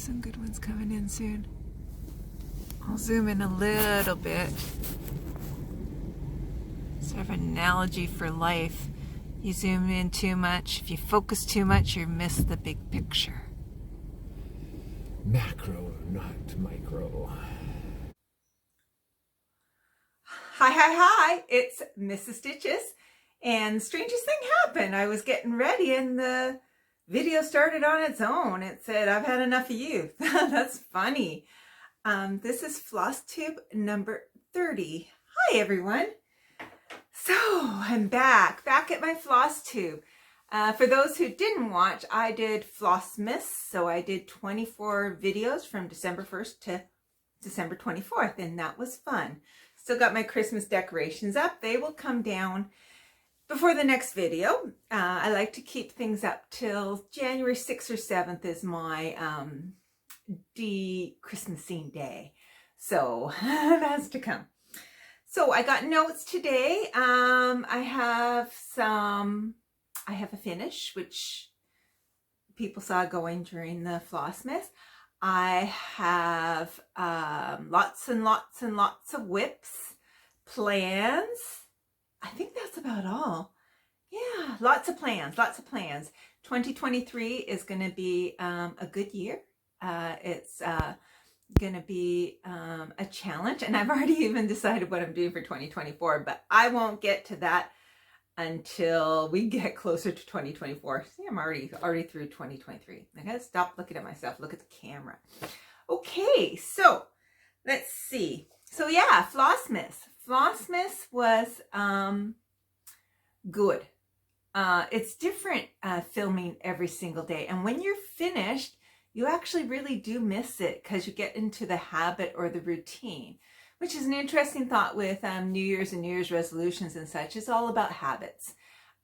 some good ones coming in soon. I'll zoom in a little bit. Sort of an analogy for life. You zoom in too much, if you focus too much, you miss the big picture. Macro, not micro. Hi, it's Mrs. Stitches. And the strangest thing happened. I was getting ready and the video started on its own. It said, I've had enough of you. That's funny. This is Flosstube number 30. Hi, everyone. So I'm back at my Flosstube. For those who didn't watch, I did Flossmas. So I did 24 videos from December 1st to December 24th, and that was fun. Still got my Christmas decorations up. They will come down before the next video. I like to keep things up till January 6th or 7th is my de-Christmasing day. So that's to come. So I got notes today. I have a finish, which people saw going during the Flossmas. I have lots and lots and lots of whips, plans. I think that's about all. Yeah, lots of plans. 2023 is going to be a good year. It's going to be a challenge, and I've already even decided what I'm doing for 2024, but I won't get to that until we get closer to 2024. See, I'm already through 2023. I gotta stop looking at myself, look at the camera. Okay, so let's see. So yeah, Flossmas. Flossmas was good. It's different filming every single day, and when you're finished, you actually really do miss it because you get into the habit or the routine, which is an interesting thought with New Year's and New Year's resolutions and such. It's all about habits.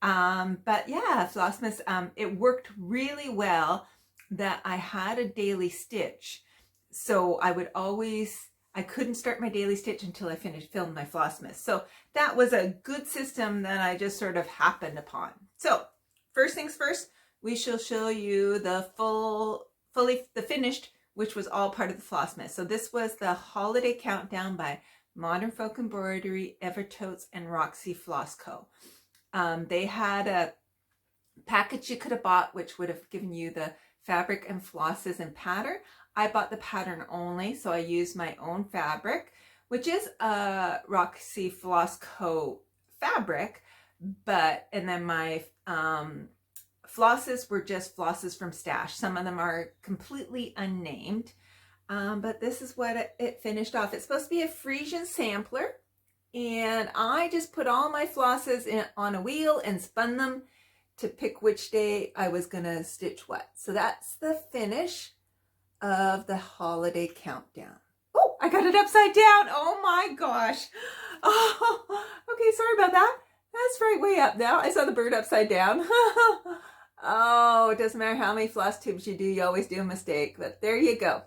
But yeah, Flossmas, it worked really well that I had a daily stitch. So I couldn't start my daily stitch until I filmed my Flossmas. So that was a good system that I just sort of happened upon. So first things first, we shall show you the the finished, which was all part of the Flossmas. So this was the holiday countdown by Modern Folk Embroidery, Evertotes, and Roxy Floss Co. They had a package you could have bought, which would have given you the fabric and flosses and pattern. I bought the pattern only, so I used my own fabric, which is a Roxy Floss Co. fabric, and then my flosses were just flosses from Stash. Some of them are completely unnamed, but this is what it finished off. It's supposed to be a Frisian sampler, and I just put all my flosses on a wheel and spun them to pick which day I was going to stitch what. So that's the finish of the holiday countdown. Oh, I got it upside down. Oh my gosh. Oh, okay, sorry about that. That's right way up now. I saw the bird upside down. Oh, it doesn't matter how many floss tubes you do, you always do a mistake, but there you go.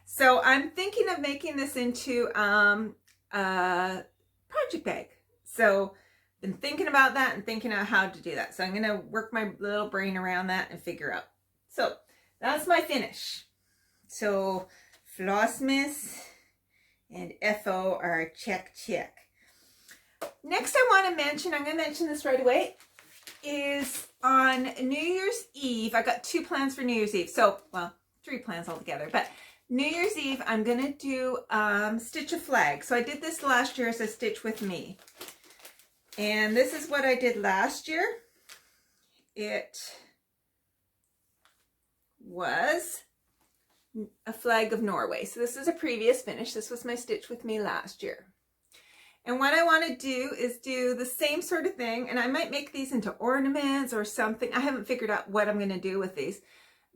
So I'm thinking of making this into a project bag. So been thinking about that and thinking of how to do that. So I'm going to work my little brain around that and figure out. So that's my finish. So Flossmas and FO are check. Next I want to mention, I'm going to mention this right away, is on New Year's Eve. I got 2 plans for New Year's Eve. So, well, 3 plans altogether. But New Year's Eve, I'm going to do stitch a flag. So I did this last year as a stitch with me. And this is what I did last year. It was a flag of Norway. So this is a previous finish. This was my stitch with me last year. And what I want to do is do the same sort of thing, and I might make these into ornaments or something. I haven't figured out what I'm going to do with these,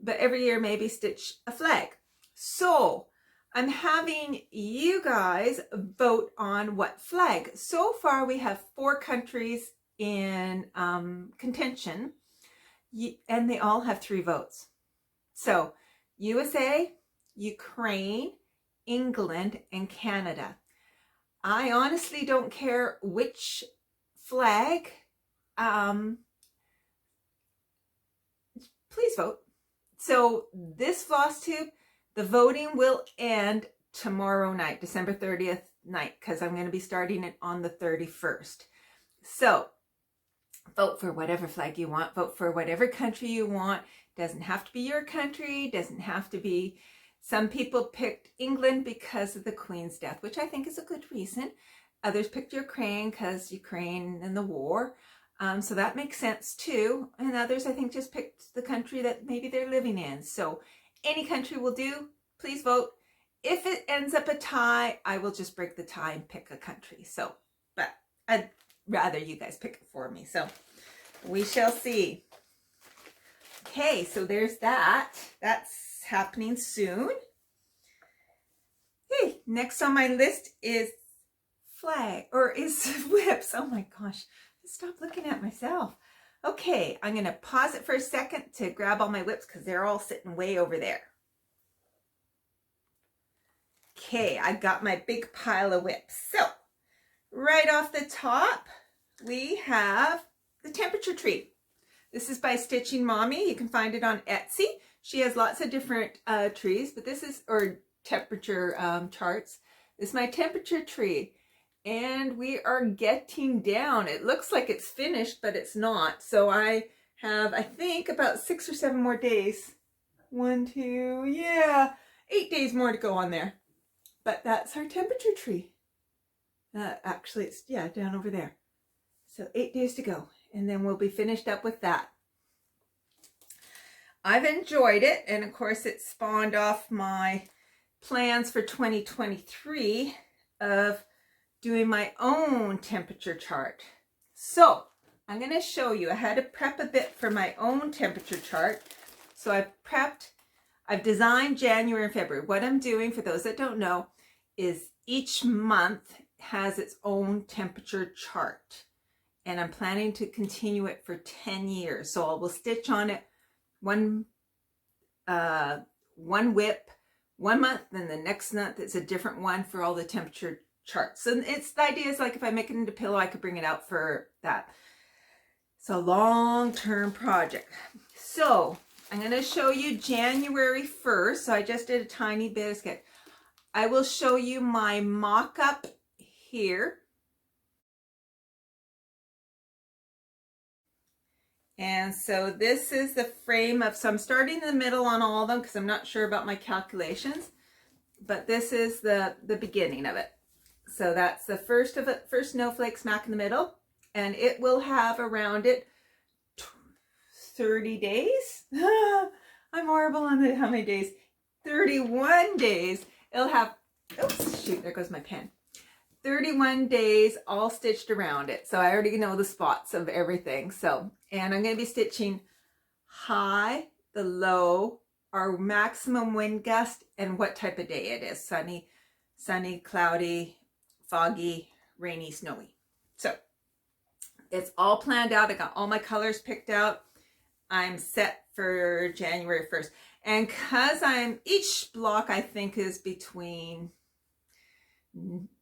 but every year maybe stitch a flag. So I'm having you guys vote on what flag. So far we have 4 countries in contention, and they all have 3 votes. So USA, Ukraine, England, and Canada. I honestly don't care which flag. Please vote. So this Flosstube, the voting will end tomorrow night, December 30th night, because I'm going to be starting it on the 31st. So vote for whatever flag you want, vote for whatever country you want. Doesn't have to be your country, doesn't have to be. Some people picked England because of the Queen's death, which I think is a good reason. Others picked Ukraine because Ukraine and the war. So that makes sense too. And others, I think, just picked the country that maybe they're living in. So any country will do. Please vote. If it ends up a tie, I will just break the tie and pick a country. So, but I'd rather you guys pick it for me. So we shall see. Okay, so there's that. That's happening soon. Hey, next on my list is whips. Oh my gosh, stop looking at myself. Okay, I'm going to pause it for a second to grab all my whips because they're all sitting way over there. Okay, I got my big pile of whips. So, right off the top, we have the temperature tree. This is by Stitching Mommy. You can find it on Etsy. She has lots of different trees, but this is, or temperature charts. This is my temperature tree. And we are getting down. It looks like it's finished, but it's not. So I have, I think, about 6 or 7 more days. 1, 2, yeah, 8 days more to go on there. But that's our temperature tree. Actually, it's, yeah, down over there. So 8 days to go. And then we'll be finished up with that. I've enjoyed it. And of course, it spawned off my plans for 2023 of doing my own temperature chart. So I'm going to show you. I had to prep a bit for my own temperature chart. So I've designed January and February. What I'm doing, for those that don't know, is each month has its own temperature chart. And I'm planning to continue it for 10 years. So I will stitch on it one whip 1 month, then the next month it's a different one for all the temperature charts. And the idea is, like, if I make it into pillow, I could bring it out for that. It's a long-term project. So I'm going to show you January 1st. So I just did a tiny bit of sketch. I will show you my mock-up here. And so this is the frame of, so I'm starting in the middle on all of them because I'm not sure about my calculations, but this is the beginning of it. So that's the first of it, first snowflake smack in the middle, and it will have around it 30 days. I'm horrible on how many days. 31 days. It'll have, oops, shoot, there goes my pen. 31 days all stitched around it. So I already know the spots of everything. So, and I'm going to be stitching high, the low, our maximum wind gust, and what type of day it is. Sunny, cloudy, foggy, rainy, snowy. So it's all planned out. I got all my colors picked out. I'm set for January 1st. And because each block I think is between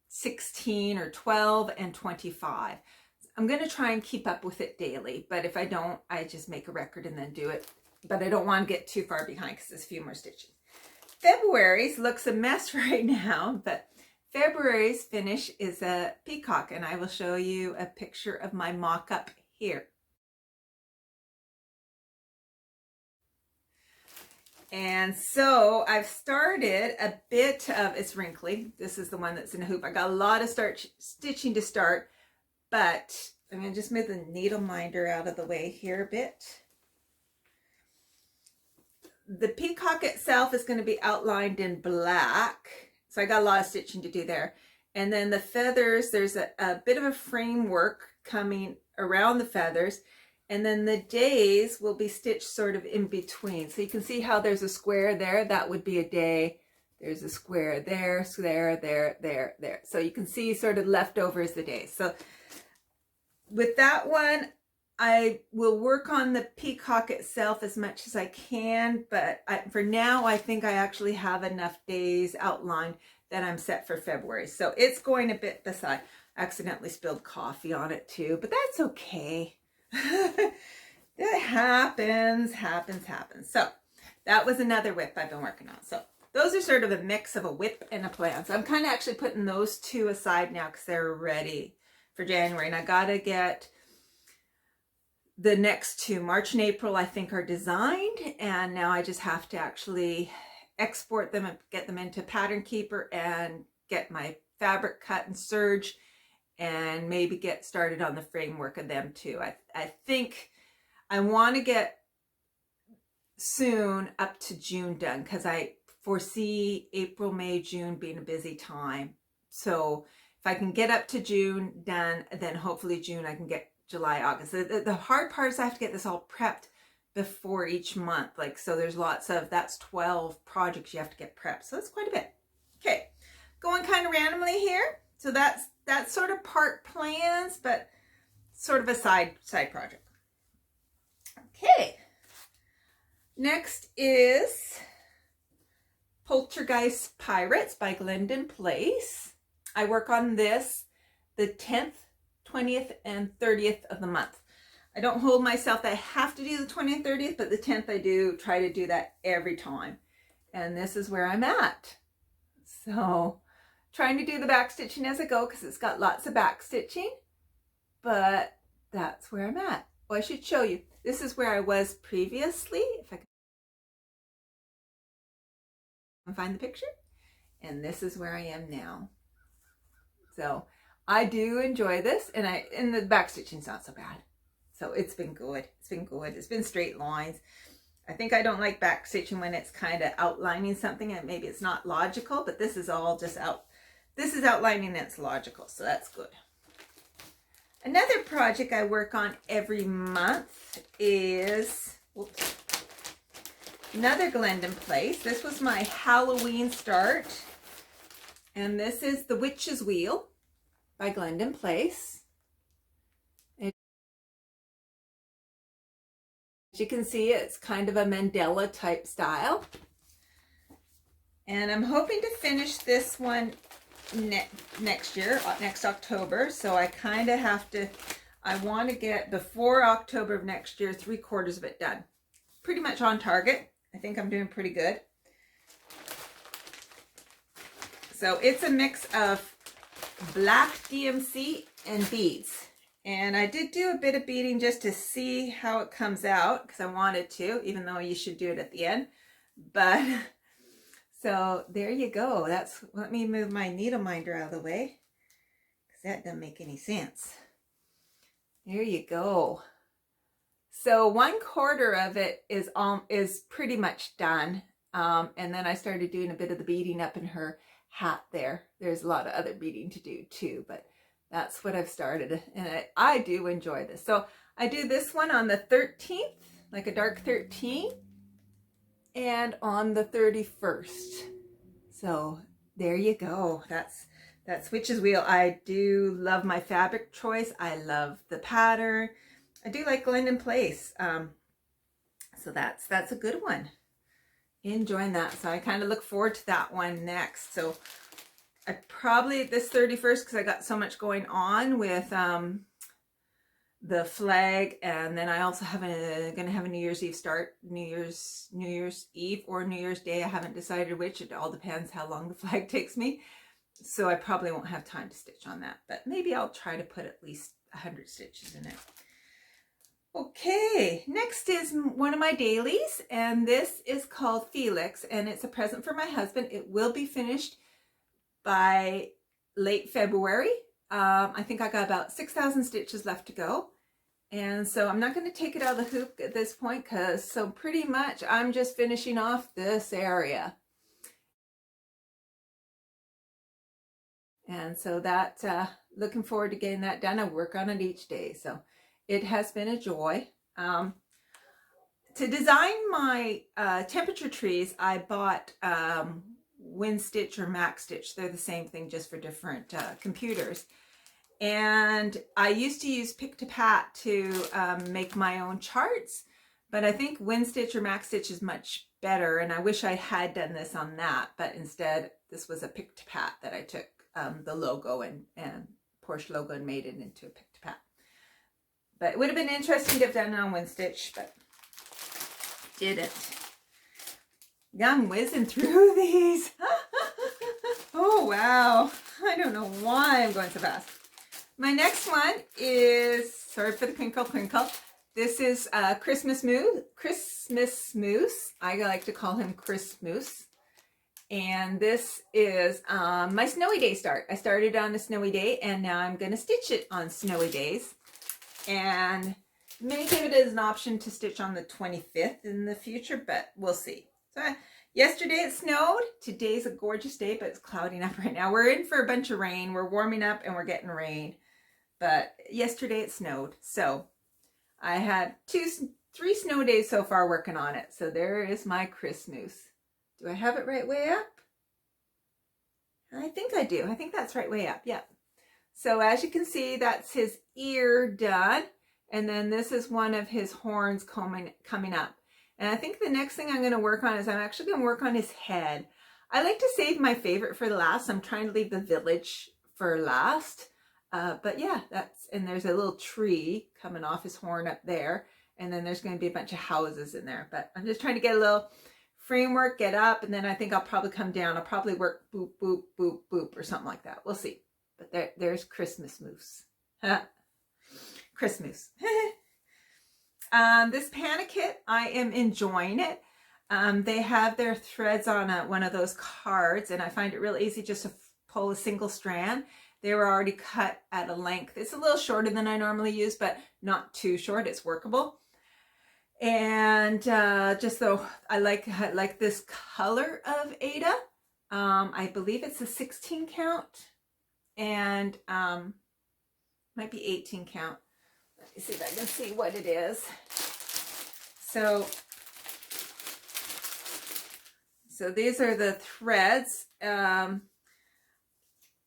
16 or 12 and 25. I'm going to try and keep up with it daily, but if I don't, I just make a record and then do it. But I don't want to get too far behind because there's a few more stitches. February's looks a mess right now, but February's finish is a peacock, and I will show you a picture of my mock-up here. And so I've started a bit of, it's wrinkly. This is the one that's in a hoop. I got a lot of stitching to start, but I'm going to just move the needle minder out of the way here a bit. The peacock itself is going to be outlined in black. So I got a lot of stitching to do there. And then the feathers, there's a bit of a framework coming around the feathers. And then the days will be stitched sort of in between. So you can see how there's a square there. That would be a day. There's a square there, there. So you can see sort of leftovers the days. So with that one, I will work on the peacock itself as much as I can. But for now, I think I actually have enough days outlined that I'm set for February. So it's going a bit beside. I accidentally spilled coffee on it too, but that's okay. That happens. So that was another WIP I've been working on. So those are sort of a mix of a WIP and a plan. So I'm kind of actually putting those two aside now because they're ready for January. And I got to get the next two, March and April, I think are designed. And now I just have to actually export them and get them into Pattern Keeper and get my fabric cut and serge and maybe get started on the framework of them too. I think I want to get soon up to June done because I foresee April, May, June being a busy time. So if I can get up to June done, then hopefully June I can get July, August. The hard part is I have to get this all prepped before each month. Like, so there's lots of, that's 12 projects you have to get prepped. So that's quite a bit. Okay, going kind of randomly here. So that's sort of part plans, but sort of a side project. Okay. Next is Poltergeist Pirates by Glendon Place. I work on this the 10th, 20th, and 30th of the month. I don't hold myself that I have to do the 20th, 30th, but the 10th I do try to do that every time. And this is where I'm at. So trying to do the back stitching as I go because it's got lots of back stitching, but that's where I'm at. Well, I should show you. This is where I was previously, if I can find the picture. And this is where I am now. So I do enjoy this, and the back stitching's not so bad. So it's been good. It's been good. It's been straight lines. I think I don't like back stitching when it's kind of outlining something and maybe it's not logical, but this is all just this is outlining and it's logical, so that's good. Another project I work on every month is, whoops, another Glendon Place. This was my Halloween start. And this is The Witch's Wheel by Glendon Place. As you can see, it's kind of a mandala type style. And I'm hoping to finish this one next year, next October. So I kind of have to, I want to get before October of next year, 3/4 of it done. Pretty much on target. I think I'm doing pretty good. So it's a mix of black DMC and beads. And I did do a bit of beading just to see how it comes out because I wanted to, even though you should do it at the end. But so there you go. Let me move my needle minder out of the way because that doesn't make any sense. There you go. So 1/4 of it is pretty much done. And then I started doing a bit of the beading up in her hat there. There's a lot of other beading to do too, but that's what I've started. And I do enjoy this. So I do this one on the 13th, like a dark 13, and on the 31st. So there you go. That's Witch's Wheel. I do love my fabric choice. I love the pattern. I do like Glendon Place. So that's a good one. Enjoying that. So I kind of look forward to that one next. So I probably this 31st, because I got so much going on with the flag, and then I also gonna have a New Year's Eve start, New Year's Eve or New Year's Day. I haven't decided which. It all depends how long the flag takes me. So I probably won't have time to stitch on that, but maybe I'll try to put at least 100 stitches in it. Okay, next is one of my dailies, and this is called Felix, and it's a present for my husband. It will be finished by late February. I think I got about 6,000 stitches left to go. And so I'm not going to take it out of the hoop at this point so pretty much I'm just finishing off this area. And so that, looking forward to getting that done. I work on it each day. So it has been a joy. To design my temperature trees, I bought WinStitch or MacStitch. They're the same thing, just for different computers. And I used to use Pick-to-Pat to make my own charts, but I think WinStitch or MacStitch is much better. And I wish I had done this on that, but instead this was a Pick-to-Pat that I took the logo and Porsche logo and made it into a Pick-to-Pat. But it would have been interesting to have done it on WinStitch, but didn't. Yeah, I'm whizzing through these. Oh, wow. I don't know why I'm going so fast. My next one is, sorry for the crinkle crinkle. This is Christmas Moose. I like to call him Christmas. And this is my snowy day start. I started on a snowy day and now I'm going to stitch it on snowy days. And may give it as an option to stitch on the 25th in the future, but we'll see. So yesterday it snowed. Today's a gorgeous day, but it's clouding up right now. We're in for a bunch of rain. We're warming up and we're getting rain. But yesterday it snowed. So I had 3 snow days so far working on it. So there is my Christmas. Do I have it right way up? I think I do. I think that's right way up. Yep. So as you can see, that's his ear done. And then this is one of his horns coming up. And I think the next thing I'm going to work on is I'm actually going to work on his head. I like to save my favorite for the last. I'm trying to leave the village for last. But yeah, and there's a little tree coming off his horn up there. And then there's going to be a bunch of houses in there. But I'm just trying to get a little framework, get up, and then I think I'll probably come down. I'll probably work boop, boop, boop, boop, or something like that. We'll see. But there's Christmas Moose. Christmas. This Panic Kit, I am enjoying it. They have their threads on one of those cards, and I find it really easy just to pull a single strand. They were already cut at a length. It's a little shorter than I normally use, but not too short. It's workable. And just though I like this color of Ada. I believe it's a 16 count and might be 18 count. Let me see if I can see what it is. So these are the threads.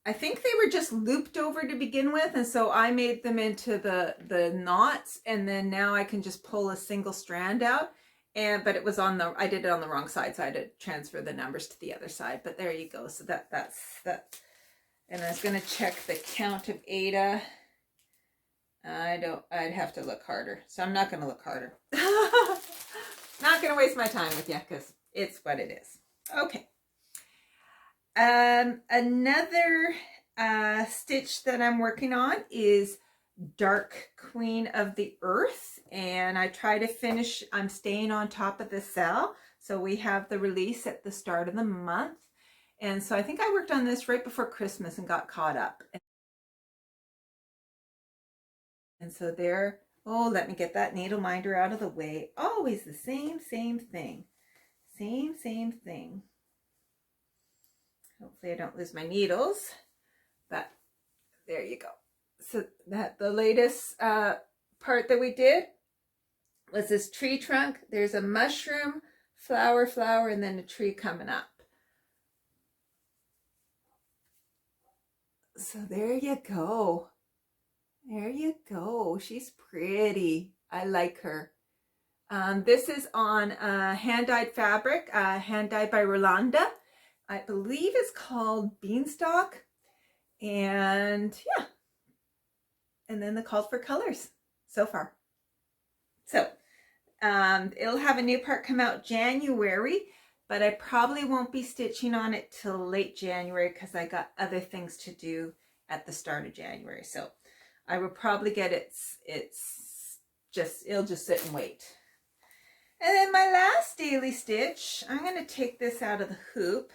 I think they were just looped over to begin with, and so I made them into the knots, and then now I can just pull a single strand out. But it was I did it on the wrong side, so I had to transfer the numbers to the other side. But there you go. So that's that. And I was gonna check the count of Ada. I'd have to look harder. So I'm not gonna look harder. Not gonna waste my time with you because it's what it is. Okay. Another stitch that I'm working on is Dark Queen of the Earth, and I try to finish. I'm staying on top of the cell, so we have the release at the start of the month, and so I think I worked on this right before Christmas and got caught up. And so there, oh, let me get that needle minder out of the way. Always the same thing. Same thing. Hopefully I don't lose my needles, but there you go. So that the latest part that we did was this tree trunk. There's a mushroom, flower, and then a tree coming up. So there you go. There you go. She's pretty. I like her. This is on hand-dyed fabric, hand-dyed by Rolanda. I believe it's called Beanstalk. And yeah. And then the call for colors so far. So it'll have a new part come out January, but I probably won't be stitching on it till late January because I got other things to do at the start of January. So I will probably get it'll just sit and wait. And then my last daily stitch, I'm going to take this out of the hoop,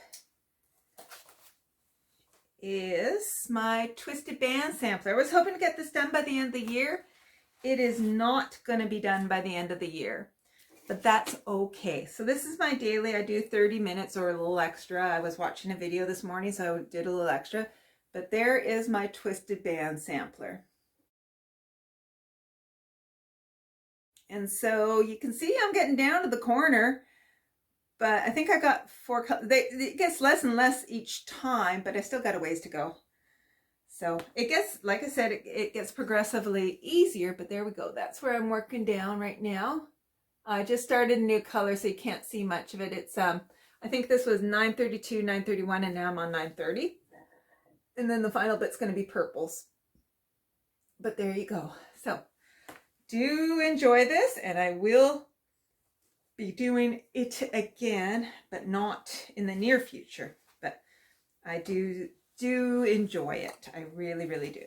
is my twisted band sampler. I was hoping to get this done by the end of the year. It is not going to be done by the end of the year, but that's okay. So this is my daily. I do 30 minutes or a little extra. I was watching a video this morning, so I did a little extra. But there is my twisted band sampler. And so you can see I'm getting down to the corner, but I think I got 4 colors. It gets less and less each time, but I still got a ways to go. So it gets, like I said, it gets progressively easier, but there we go. That's where I'm working down right now. I just started a new color, so you can't see much of it. It's, I think this was 932, 931, and now I'm on 930. And then the final bit's going to be purples. But there you go. So do enjoy this, and I will be doing it again, but not in the near future. But I do enjoy it. I really, really do.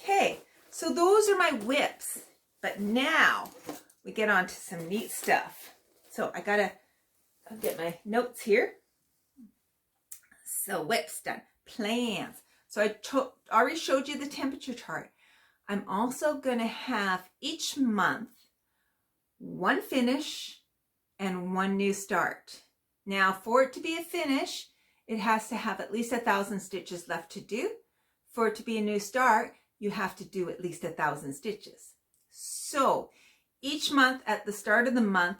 Okay, so those are my whips. But now we get on to some neat stuff. So I'll get my notes here. So whips done. Plans. So I already showed you the temperature chart. I'm also going to have each month one finish and one new start. Now, for it to be a finish, it has to have at least 1,000 stitches left to do. For it to be a new start, you have to do at least 1,000 stitches. So each month, at the start of the month,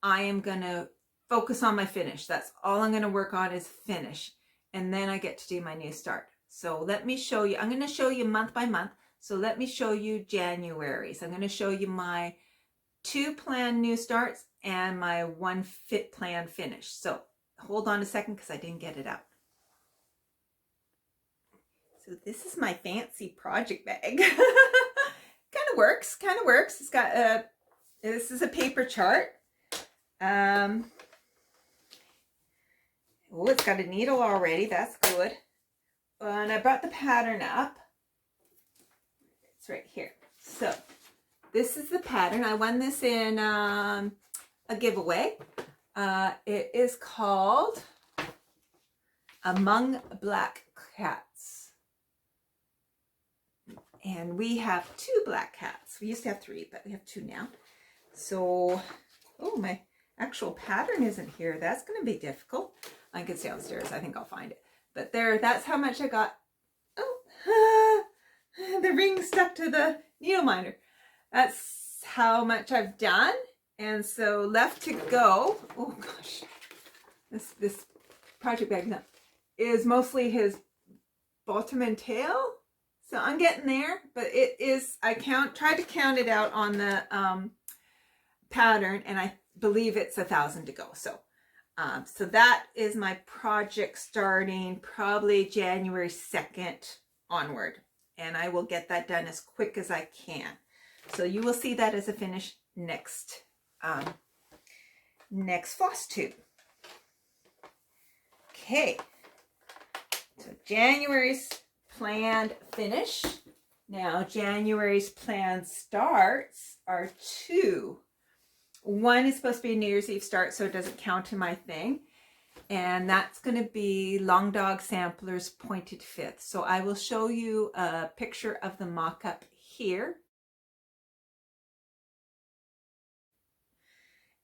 I am going to focus on my finish. That's all I'm going to work on is finish. And then I get to do my new start. So let me show you. I'm going to show you month by month. So let me show you January. So I'm going to show you my 2 planned new starts and my 1 planned finish. So hold on a second because I didn't get it out. So this is my fancy project bag. Kind of works. It's got this is a paper chart. Oh, it's got a needle already. That's good. And I brought the pattern up. It's right here. So this is the pattern. I won this in a giveaway. It is called Among Black Cats. And we have 2 black cats. We used to have 3, but we have 2 now. So, oh, my actual pattern isn't here. That's going to be difficult. I can stay downstairs. I think I'll find it. But there, that's how much I got. Oh, the ring stuck to the needle minder. That's how much I've done. And so left to go, oh gosh, this project bag is mostly his bottom and tail. So I'm getting there, but it is, I tried to count it out on the pattern, and I believe it's 1,000 to go. So so that is my project starting probably January 2nd onward. And I will get that done as quick as I can. So you will see that as a finish next Flosstube. Okay. So January's planned finish. Now January's planned starts are 2. One is supposed to be a New Year's Eve start, so it doesn't count in my thing. And that's going to be Long Dog Sampler's Pointed Fifth. So I will show you a picture of the mock-up here.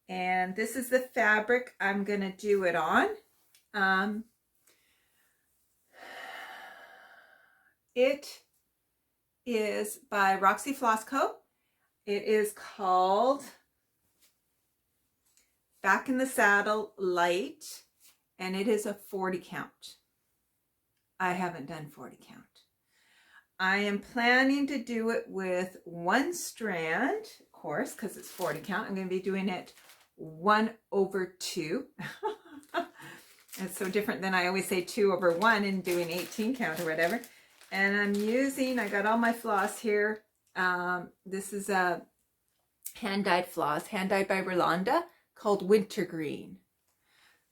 And this is the fabric I'm going to do it on. It is by Roxy Floss Co. It is called Back in the Saddle Light, and it is a 40 count. I haven't done 40 count. I am planning to do it with 1 strand, of course, because it's 40 count. I'm going to be doing it 1/2. It's so different than I always say 2/1 and doing 18 count or whatever. And I'm using, I got all my floss here. This is a hand-dyed floss, hand-dyed by Rolanda, called Wintergreen.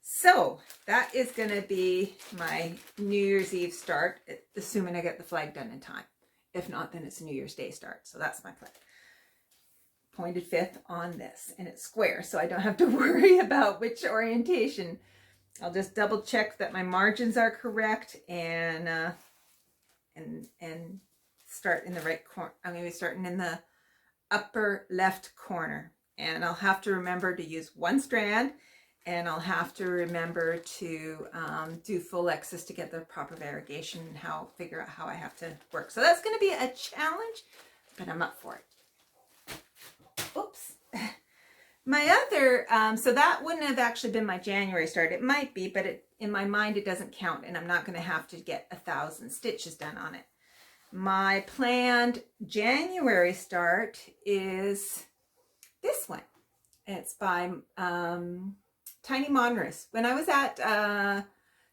So that is going to be my New Year's Eve start, assuming I get the flag done in time. If not, then it's a New Year's Day start. So that's my plan. Pointed fifth on this, and it's square, so I don't have to worry about which orientation. I'll just double check that my margins are correct and start in the right corner. I'm going to be starting in the upper left corner, and I'll have to remember to use 1 strand, and I'll have to remember to do full X's to get the proper variegation and figure out how I have to work. So that's going to be a challenge, but I'm up for it. Oops. My other, so that wouldn't have actually been my January start. It might be, but in my mind it doesn't count, and I'm not going to have to get 1,000 stitches done on it. My planned January start is this one. It's by Tiny Modernist. When I was at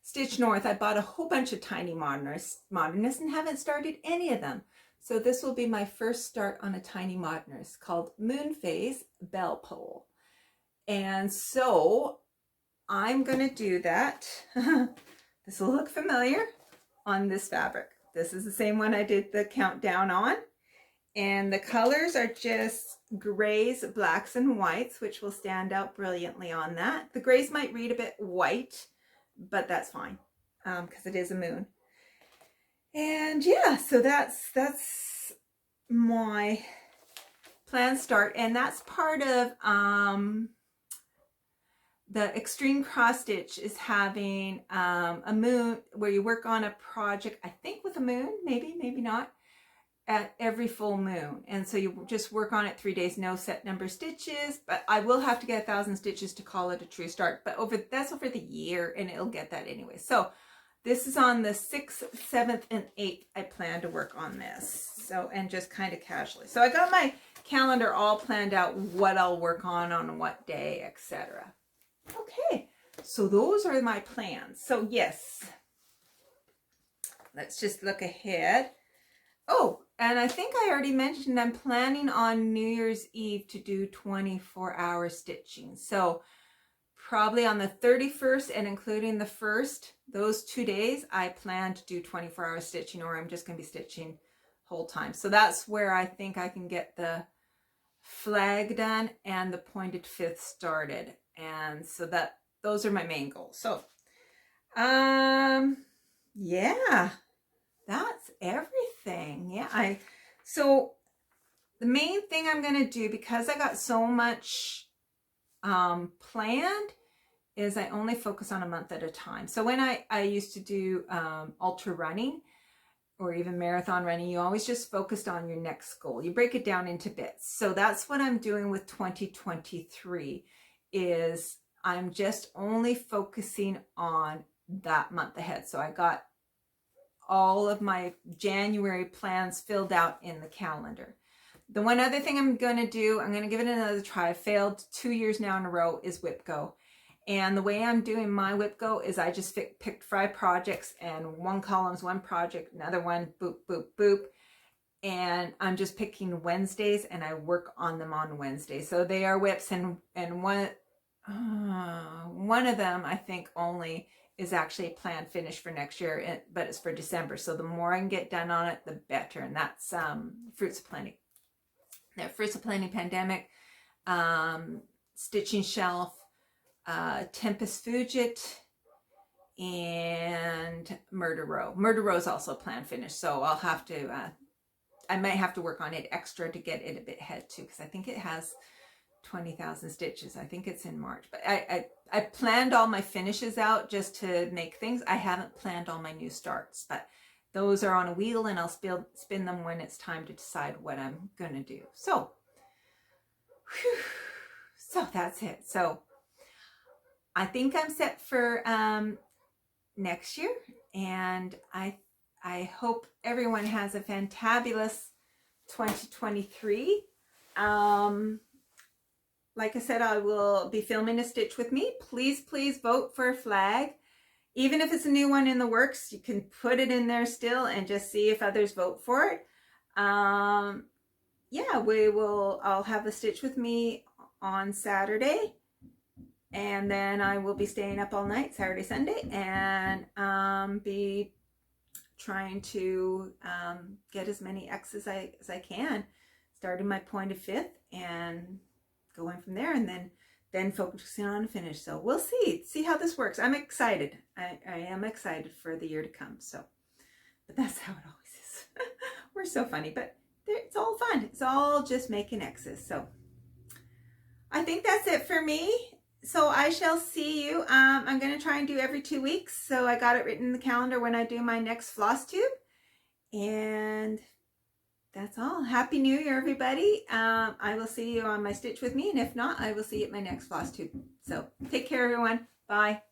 Stitch North, I bought a whole bunch of Tiny Modernists and haven't started any of them. So this will be my first start on a Tiny Modernist called Moon Phase Bell Pole. And so I'm going to do that. This will look familiar on this fabric. This is the same one I did the countdown on. And the colors are just grays, blacks, and whites, which will stand out brilliantly on that. The grays might read a bit white, but that's fine because it is a moon. And yeah, so that's my plan start. And that's part of the Extreme Cross Stitch is having a moon where you work on a project, I think with a moon, maybe not, at every full moon. And so you just work on it 3 days, no set number stitches, but I will have to get 1,000 stitches to call it a true start, but that's over the year and it'll get that anyway. So this is on the 6th, 7th, and 8th. I plan to work on this. So, and just kind of casually. So I got my calendar all planned out, what I'll work on what day, etc. Okay, so those are my plans. So yes, let's just look ahead. Oh, and I think I already mentioned I'm planning on New Year's Eve to do 24-hour stitching. So probably on the 31st and including the 1st, those 2 days, I plan to do 24-hour stitching, or I'm just going to be stitching whole time. So that's where I think I can get the flag done and the pointed fifth started. And so those are my main goals. So, yeah, that's everything. Yeah, so the main thing I'm going to do, because I got so much planned, is I only focus on a month at a time. So when I used to do ultra running or even marathon running, you always just focused on your next goal. You break it down into bits. So that's what I'm doing with 2023, is I'm just only focusing on that month ahead. So I got all of my January plans filled out in the calendar. The one other thing I'm going to do, I'm going to give it another try. I failed 2 years now in a row, is Whip Go. And the way I'm doing my Whip Go is I just picked 5 projects, and one column's one project, another one, boop, boop, boop. And I'm just picking Wednesdays, and I work on them on Wednesdays. So they are whips, and one of them, I think, only is actually a planned finish for next year, but it's for December. So the more I can get done on it, the better. And that's Fruits of Plenty. The Fruits of Plenty Pandemic, Stitching Shelf, Tempest Fugit, and Murder Row. Murder Row is also planned finish, so I'll have to, I might have to work on it extra to get it a bit ahead too, because I think it has 20,000 stitches. I think it's in March, but I planned all my finishes out just to make things. I haven't planned all my new starts, but those are on a wheel, and I'll spin them when it's time to decide what I'm going to do. So, so that's it. So I think I'm set for next year, and I hope everyone has a fantabulous 2023. Like I said, I will be filming a stitch with me. Please vote for a flag. Even if it's a new one in the works, you can put it in there still and just see if others vote for it. Yeah, I'll have a stitch with me on Saturday, and then I will be staying up all night Saturday, Sunday, and be trying to get as many X's as I can, starting my pointed fifth and going from there, and then focusing on a finish. So we'll see how this works. I'm excited. I am excited for the year to come. So, but that's how it always is. We're so funny, but it's all fun. It's all just making X's. So I think that's it for me. So I shall see you. I'm going to try and do every 2 weeks. So I got it written in the calendar when I do my next Flosstube. And that's all. Happy New Year, everybody. I will see you on my Stitch with Me. And if not, I will see you at my next Flosstube. So take care, everyone. Bye.